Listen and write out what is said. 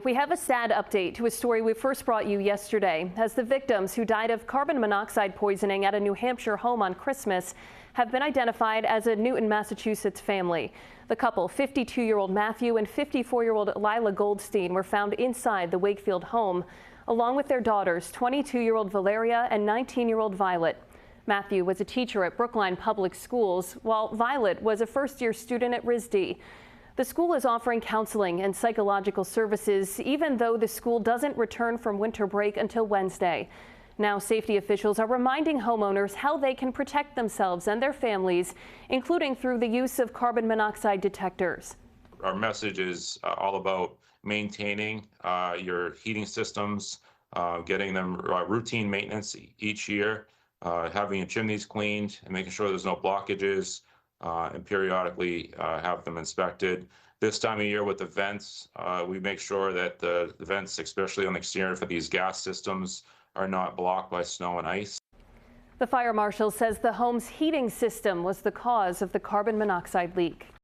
We have a sad update to a story we first brought you yesterday, as the victims who died of carbon monoxide poisoning at a New Hampshire home on Christmas have been identified as a Newton, Massachusetts family. The couple, 52-year-old Matthew and 54-year-old Lila Goldstein, were found inside the Wakefield home, along with their daughters, 22-year-old Valeria and 19-year-old Violet. Matthew was a teacher at Brookline Public Schools, while Violet was a first-year student at RISD. The school is offering counseling and psychological services, even though the school doesn't return from winter break until Wednesday. Now, safety officials are reminding homeowners how they can protect themselves and their families, including through the use of carbon monoxide detectors. Our message is all about maintaining your heating systems, getting them routine maintenance each year, having your chimneys cleaned and making sure there's no blockages, and periodically have them inspected. This time of year with the vents, we make sure that the vents, especially on the exterior for these gas systems, are not blocked by snow and ice. The fire marshal says the home's heating system was the cause of the carbon monoxide leak.